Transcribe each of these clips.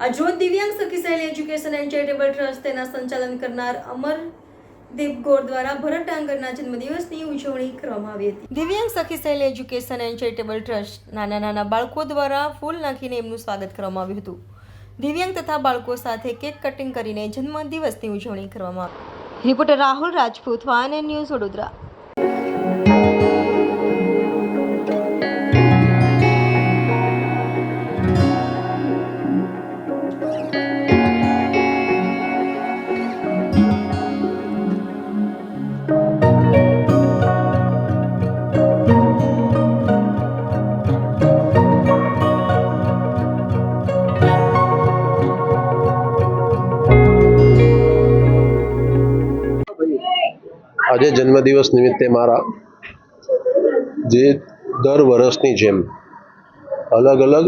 આજરોજ દિવ્યાંગ સખી સહેલી એજ્યુકેશન એન્ડ ચેરિટેબલ ટ્રસ્ટ તેના સંચાલન કરનાર અમરદીપ ગોર દ્વારા ભરત ડાંગરના જન્મદિવસની ઉજવણી કરવામાં આવી હતી। દિવ્યાંગ સખી સહેલી એજ્યુકેશન એન્ડ ચેરિટેબલ ટ્રસ્ટ નાના બાળકો દ્વારા ફૂલ નાખીને એમનું સ્વાગત કરવામાં આવ્યું હતું। દિવ્યાંગ તથા બાળકો સાથે કેક કટિંગ કરીને જન્મદિવસની ઉજવણી કરવામાં આવી। Reporter Rahul Rajput, van news, Vadodara. આજે જન્મદિવસ નિમિત્તે મારા જે દર વર્ષની જેમ અલગ અલગ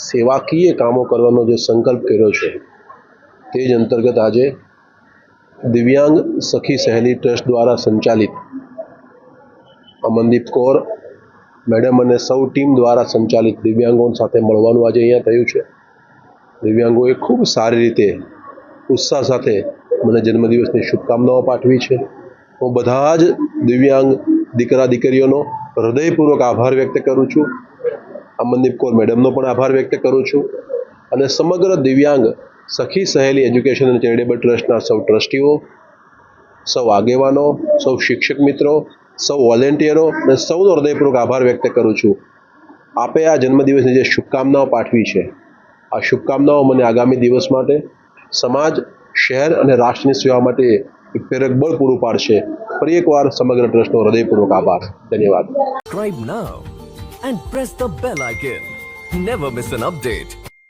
સેવાકીય કામો કરવાનો જે સંકલ્પ કર્યો છે તે જ અંતર્ગત આજે દિવ્યાંગ સખી સહેલી ટ્રસ્ટ દ્વારા સંચાલિત અમનદીપ કૌર મેડમ અને સૌ ટીમ દ્વારા સંચાલિત દિવ્યાંગો સાથે મળવાનું આજે અહીંયા થયું છે। દિવ્યાંગોએ ખૂબ સારી રીતે ઉત્સાહ સાથે મને જન્મદિવસની શુભકામનાઓ પાઠવી છે। હું બધા જ દિવ્યાંગ દીકરા દીકરીઓનો હૃદયપૂર્વક આભાર વ્યક્ત કરું છું। અમનદીપ કૌર મેડમનો પણ આભાર વ્યક્ત કરું છું અને સમગ્ર દિવ્યાંગ સખી સહેલી એજ્યુકેશન અને ચેરિટેબલ ટ્રસ્ટના સૌ ટ્રસ્ટીઓ, સૌ આગેવાનો, સૌ શિક્ષક મિત્રો, સૌ વોલેન્ટિયરો અને સૌનો હૃદયપૂર્વક આભાર વ્યક્ત કરું છું। આપે આ જન્મદિવસની જે શુભકામનાઓ પાઠવી છે, આ શુભકામનાઓ મને આગામી દિવસ માટે સમાજ, શહેર અને રાષ્ટ્રની સેવા માટે એક પ્રેરક બળ પૂરું પાડશે। ફરી એકવાર સમગ્ર ટ્રસ્ટનો હૃદયપૂર્વક આભાર। ધન્યવાદ। Subscribe now and press the bell icon. Never miss an update.